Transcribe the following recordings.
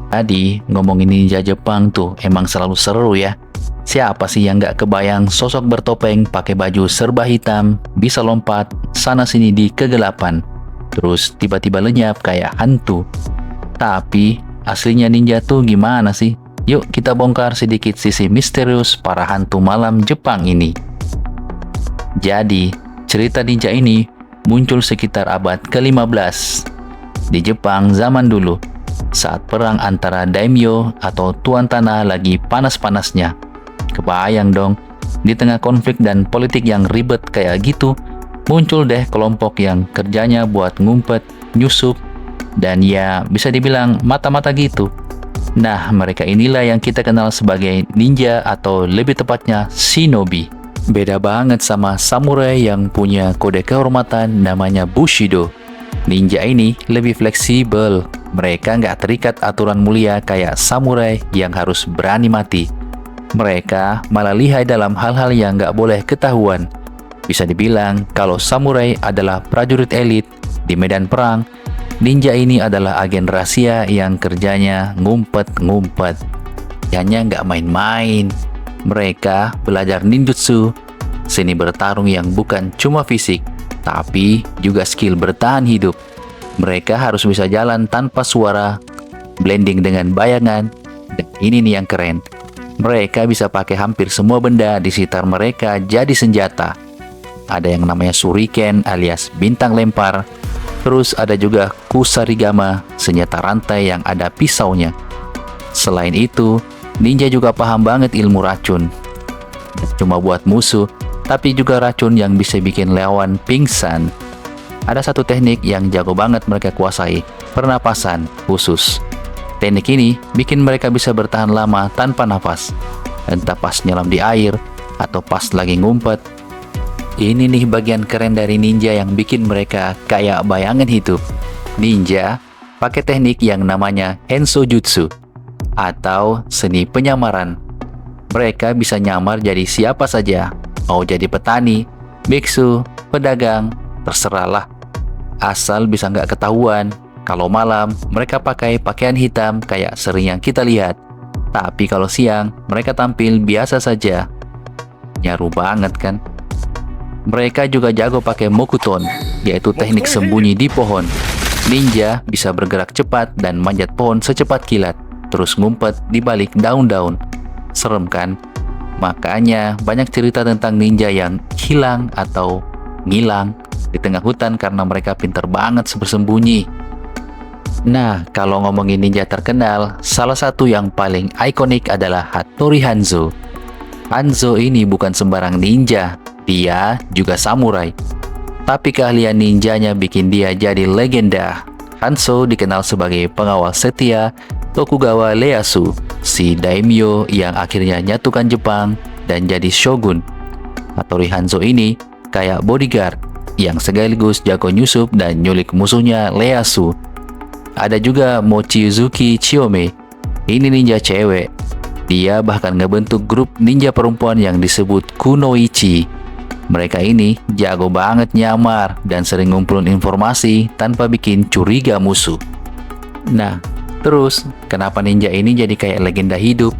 Tadi ngomongin ninja Jepang tuh emang selalu seru ya. Siapa sih yang nggak kebayang sosok bertopeng pakai baju serba hitam, bisa lompat sana-sini di kegelapan, terus tiba-tiba lenyap kayak hantu. Tapi aslinya ninja tuh gimana sih? Yuk kita bongkar sedikit sisi misterius para hantu malam Jepang ini. Jadi, cerita ninja ini muncul sekitar abad ke-15 di Jepang zaman dulu, saat perang antara daimyo atau tuan tanah lagi panas-panasnya. Kebayang dong, di tengah konflik dan politik yang ribet kayak gitu, muncul deh kelompok yang kerjanya buat ngumpet, nyusup, dan ya bisa dibilang mata-mata gitu. Nah, mereka inilah yang kita kenal sebagai ninja atau lebih tepatnya shinobi. Beda banget sama samurai yang punya kode kehormatan namanya Bushido. Ninja ini lebih fleksibel. Mereka nggak terikat aturan mulia kayak samurai yang harus berani mati. Mereka malah lihai dalam hal-hal yang nggak boleh ketahuan. Bisa dibilang kalau samurai adalah prajurit elit di medan perang, ninja ini adalah agen rahasia yang kerjanya ngumpet-ngumpet. Hanya nggak main-main. Mereka belajar ninjutsu, seni bertarung yang bukan cuma fisik, tapi juga skill bertahan hidup. Mereka harus bisa jalan tanpa suara, blending dengan bayangan, dan ini nih yang keren. Mereka bisa pakai hampir semua benda di sekitar mereka jadi senjata. Ada yang namanya shuriken alias bintang lempar. Terus ada juga kusarigama, senjata rantai yang ada pisaunya. Selain itu, ninja juga paham banget ilmu racun. Cuma buat musuh, tapi juga racun yang bisa bikin lawan pingsan. Ada satu teknik yang jago banget mereka kuasai, pernapasan khusus. Teknik ini bikin mereka bisa bertahan lama tanpa nafas, entah pas nyelam di air atau pas lagi ngumpet. Ini nih bagian keren dari ninja yang bikin mereka kayak bayangan hidup. Ninja pakai teknik yang namanya Hensojutsu atau seni penyamaran. Mereka bisa nyamar jadi siapa saja, mau jadi petani, biksu, pedagang, terserahlah. Asal bisa nggak ketahuan. Kalau malam, mereka pakai pakaian hitam kayak sering yang kita lihat. Tapi kalau siang, mereka tampil biasa saja. Nyaru banget kan? Mereka juga jago pakai mokuton, yaitu teknik sembunyi di pohon. Ninja bisa bergerak cepat dan manjat pohon secepat kilat, terus ngumpet di balik daun-daun. Serem kan? Makanya banyak cerita tentang ninja yang hilang atau ngilang di tengah hutan karena mereka pintar banget bersembunyi. Nah, kalau ngomongin ninja terkenal, salah satu yang paling ikonik adalah Hattori Hanzo. Hanzo ini bukan sembarang ninja, dia juga samurai. Tapi keahlian ninjanya bikin dia jadi legenda. Hanzo dikenal sebagai pengawal setia Tokugawa Ieyasu, si daimyo yang akhirnya nyatukan Jepang dan jadi shogun. Hattori Hanzo ini kayak bodyguard yang sekaligus jago nyusup dan nyulik musuhnya Ieyasu. Ada juga Mochizuki Chiyome. Ini ninja cewek. Dia bahkan ngebentuk grup ninja perempuan yang disebut Kunoichi. Mereka ini jago banget nyamar dan sering ngumpulin informasi tanpa bikin curiga musuh. Nah, terus kenapa ninja ini jadi kayak legenda hidup?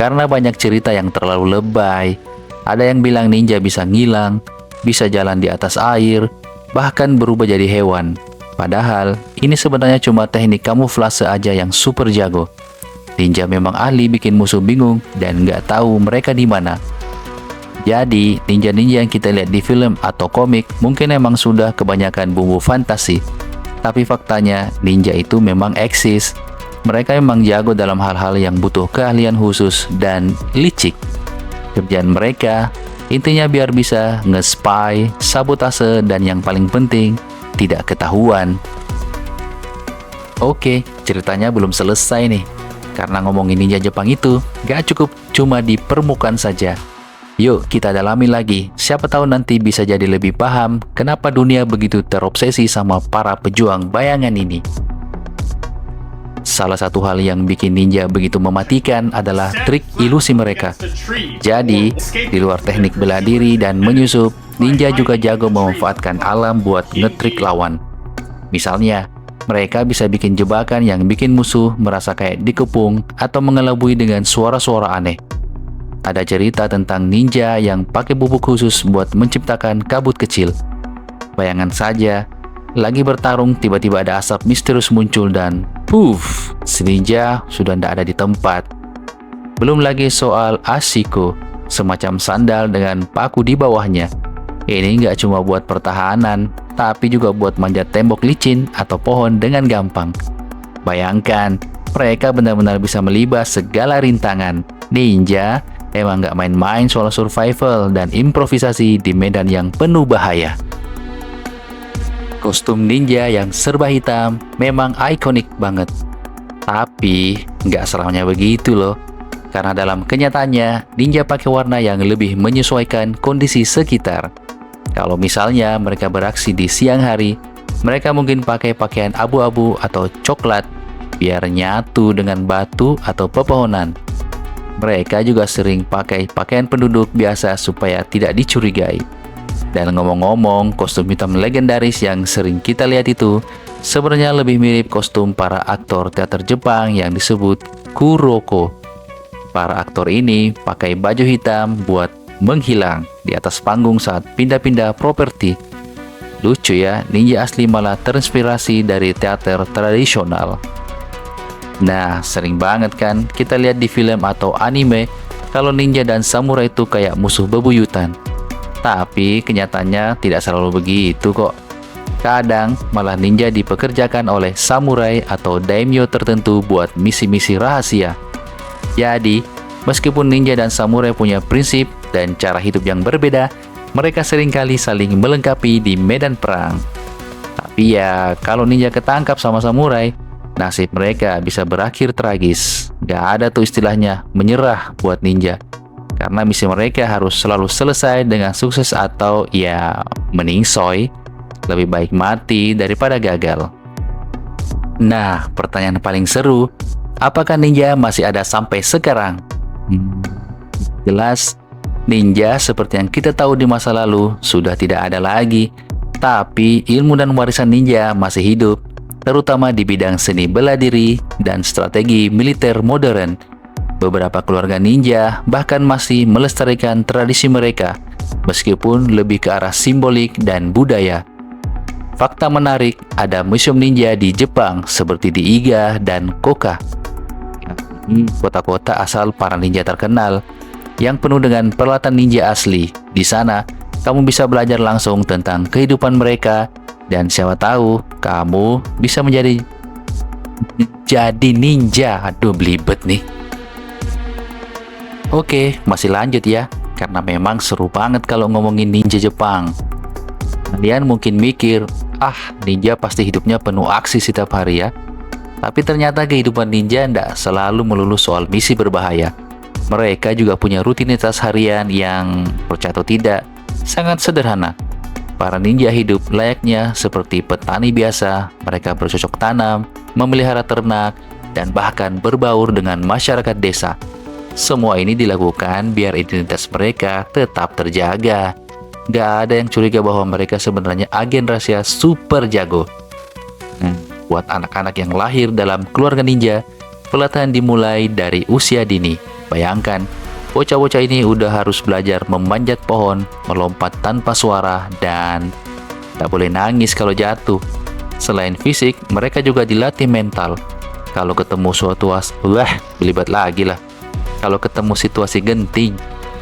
Karena banyak cerita yang terlalu lebay. Ada yang bilang ninja bisa ngilang, bisa jalan di atas air, bahkan berubah jadi hewan. Padahal, ini sebenarnya cuma teknik kamuflase aja yang super jago. Ninja memang ahli bikin musuh bingung dan nggak tahu mereka di mana. Jadi, ninja-ninja yang kita lihat di film atau komik mungkin emang sudah kebanyakan bumbu fantasi. Tapi faktanya, ninja itu memang eksis. Mereka emang jago dalam hal-hal yang butuh keahlian khusus dan licik. Kerjaan mereka, intinya biar bisa nge-spy, sabotase, dan yang paling penting, tidak ketahuan. Oke, ceritanya belum selesai nih. Karena ngomongin ninja Jepang itu gak cukup cuma di permukaan saja. Yuk kita dalami lagi. Siapa tahu nanti bisa jadi lebih paham kenapa dunia begitu terobsesi sama para pejuang bayangan ini. Salah satu hal yang bikin ninja begitu mematikan adalah trik ilusi mereka. Jadi, di luar teknik bela diri dan menyusup, ninja juga jago memanfaatkan alam buat ngetrik lawan. Misalnya, Mereka bisa bikin jebakan yang bikin musuh merasa kayak dikepung atau mengelabui dengan suara-suara aneh. Ada cerita tentang ninja yang pakai bubuk khusus buat menciptakan kabut kecil. Bayangan saja, lagi bertarung tiba-tiba ada asap misterius muncul dan puff, si ninja sudah tidak ada di tempat. Belum lagi soal asiko, semacam sandal dengan paku di bawahnya. Ini nggak cuma buat pertahanan, tapi juga buat manjat tembok licin atau pohon dengan gampang. Bayangkan, mereka benar-benar bisa melibas segala rintangan. Ninja emang nggak main-main soal survival dan improvisasi di medan yang penuh bahaya. Kostum ninja yang serba hitam memang ikonik banget. Tapi nggak selamanya begitu loh. Karena dalam kenyataannya, ninja pakai warna yang lebih menyesuaikan kondisi sekitar. Kalau misalnya mereka beraksi di siang hari, mereka mungkin pakai pakaian abu-abu atau coklat biar nyatu dengan batu atau pepohonan. Mereka juga sering pakai pakaian penduduk biasa supaya tidak dicurigai. Dan ngomong-ngomong, kostum hitam legendaris yang sering kita lihat itu sebenarnya lebih mirip kostum para aktor teater Jepang yang disebut kuroko. Para aktor ini pakai baju hitam buat menghilang di atas panggung saat pindah-pindah properti. Lucu ya, ninja asli malah terinspirasi dari teater tradisional. Nah, sering banget kan kita lihat di film atau anime kalau ninja dan samurai itu kayak musuh bebuyutan. Tapi kenyataannya tidak selalu begitu kok. Kadang malah ninja dipekerjakan oleh samurai atau daimyo tertentu buat misi-misi rahasia. Jadi, meskipun ninja dan samurai punya prinsip dan cara hidup yang berbeda, mereka seringkali saling melengkapi di medan perang. Tapi ya, kalau ninja ketangkap sama samurai, nasib mereka bisa berakhir tragis. Gak ada tuh istilahnya menyerah buat ninja. Karena misi mereka harus selalu selesai dengan sukses atau ya meningsoy. Lebih baik mati daripada gagal. Nah, pertanyaan paling seru, apakah ninja masih ada sampai sekarang? Jelas, ninja seperti yang kita tahu di masa lalu sudah tidak ada lagi. Tapi ilmu dan warisan ninja masih hidup, terutama di bidang seni bela diri dan strategi militer modern. Beberapa keluarga ninja bahkan masih melestarikan tradisi mereka, meskipun lebih ke arah simbolik dan budaya. Fakta menarik, ada museum ninja di Jepang seperti di Iga dan Koka. Kota-kota asal para ninja terkenal yang penuh dengan peralatan ninja asli. Di sana, kamu bisa belajar langsung tentang kehidupan mereka dan siapa tahu kamu bisa menjadi ninja. Aduh, belibet nih. Oke, masih lanjut ya, karena memang seru banget kalau ngomongin ninja Jepang. Kalian mungkin mikir, ninja pasti hidupnya penuh aksi setiap hari ya. Tapi ternyata kehidupan ninja tidak selalu melulu soal misi berbahaya. Mereka juga punya rutinitas harian yang, percaya atau tidak, sangat sederhana. Para ninja hidup layaknya seperti petani biasa. Mereka bercocok tanam, memelihara ternak, dan bahkan berbaur dengan masyarakat desa. Semua ini dilakukan biar identitas mereka tetap terjaga. Gak ada yang curiga bahwa mereka sebenarnya agen rahasia super jago. Buat anak-anak yang lahir dalam keluarga ninja, pelatihan dimulai dari usia dini. Bayangkan, bocah-bocah ini udah harus belajar memanjat pohon, melompat tanpa suara, dan tak boleh nangis kalau jatuh. Selain fisik, mereka juga dilatih mental. Kalau ketemu suatu belibet lagi lah. Kalau ketemu situasi genting,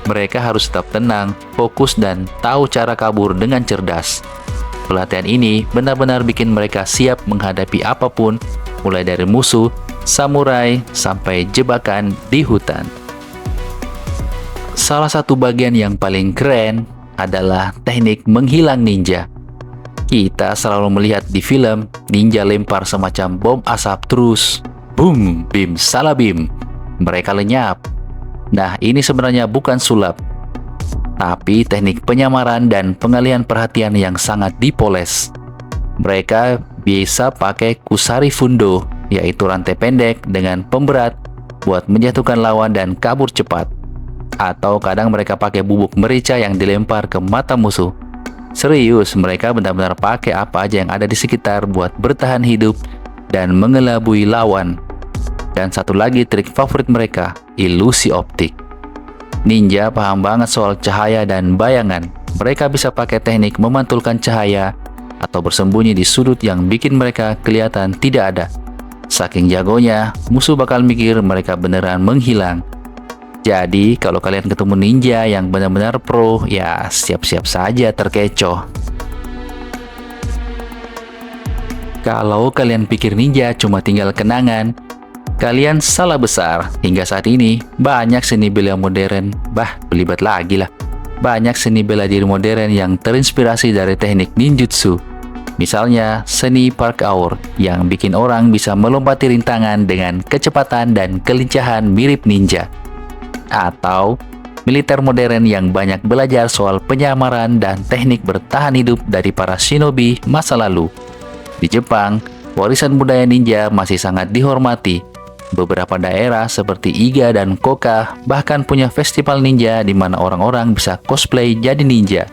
mereka harus tetap tenang, fokus, dan tahu cara kabur dengan cerdas. Pelatihan ini benar-benar bikin mereka siap menghadapi apapun, mulai dari musuh, samurai, sampai jebakan di hutan. Salah satu bagian yang paling keren adalah teknik menghilang ninja. Kita selalu melihat di film, ninja lempar semacam bom asap terus, boom, bim, salabim. Mereka lenyap. Nah, ini sebenarnya bukan sulap, tapi teknik penyamaran dan pengalihan perhatian yang sangat dipoles. Mereka bisa pakai kusari fundo, yaitu rantai pendek dengan pemberat buat menjatuhkan lawan dan kabur cepat. Atau kadang mereka pakai bubuk merica yang dilempar ke mata musuh. Serius, mereka benar-benar pakai apa aja yang ada di sekitar buat bertahan hidup dan mengelabui lawan. Dan satu lagi trik favorit mereka, ilusi optik. Ninja paham banget soal cahaya dan bayangan. Mereka bisa pakai teknik memantulkan cahaya atau bersembunyi di sudut yang bikin mereka kelihatan tidak ada. Saking jagonya, musuh bakal mikir mereka beneran menghilang. Jadi, kalau kalian ketemu ninja yang benar-benar pro, ya siap-siap saja terkecoh. Kalau kalian pikir ninja cuma tinggal kenangan, kalian salah besar. Hingga saat ini, banyak seni bela modern, belibet lagi lah. Banyak seni bela diri modern yang terinspirasi dari teknik ninjutsu. Misalnya, seni parkour yang bikin orang bisa melompati rintangan dengan kecepatan dan kelincahan mirip ninja. Atau militer modern yang banyak belajar soal penyamaran dan teknik bertahan hidup dari para shinobi masa lalu. Di Jepang, warisan budaya ninja masih sangat dihormati. Beberapa daerah seperti Iga dan Koka bahkan punya festival ninja di mana orang-orang bisa cosplay jadi ninja,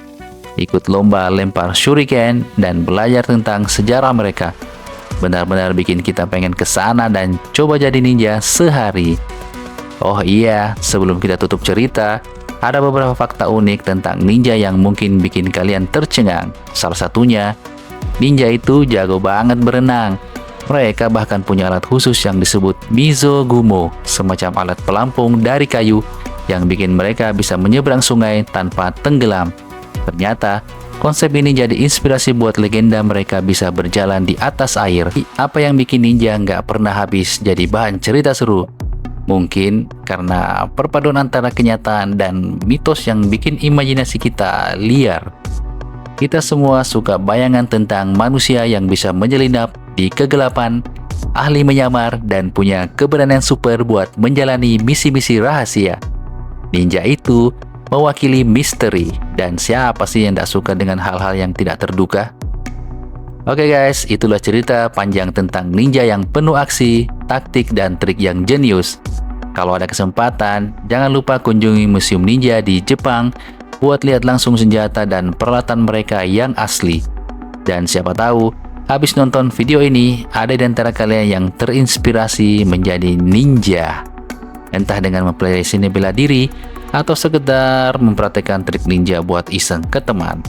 ikut lomba lempar shuriken, dan belajar tentang sejarah mereka. Benar-benar bikin kita pengen ke sana dan coba jadi ninja sehari. Oh iya, sebelum kita tutup cerita, ada beberapa fakta unik tentang ninja yang mungkin bikin kalian tercengang. Salah satunya, ninja itu jago banget berenang. Mereka bahkan punya alat khusus yang disebut Mizogumo, semacam alat pelampung dari kayu yang bikin mereka bisa menyeberang sungai tanpa tenggelam. Ternyata, konsep ini jadi inspirasi buat legenda mereka bisa berjalan di atas air. Apa yang bikin ninja nggak pernah habis jadi bahan cerita seru? Mungkin karena perpaduan antara kenyataan dan mitos yang bikin imajinasi kita liar. Kita semua suka bayangan tentang manusia yang bisa menyelinap di kegelapan, ahli menyamar, dan punya keberanian super buat menjalani misi-misi rahasia. Ninja itu mewakili misteri, dan siapa sih yang tidak suka dengan hal-hal yang tidak terduga? Oke guys, itulah cerita panjang tentang ninja yang penuh aksi, taktik, dan trik yang jenius. Kalau ada kesempatan, jangan lupa kunjungi Museum Ninja di Jepang buat lihat langsung senjata dan peralatan mereka yang asli. Dan siapa tahu, habis nonton video ini, ada di antara kalian yang terinspirasi menjadi ninja. Entah dengan mempelajari seni bela diri, atau sekedar mempraktekkan trik ninja buat iseng ke teman.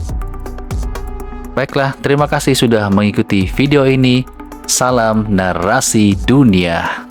Baiklah, terima kasih sudah mengikuti video ini. Salam narasi dunia.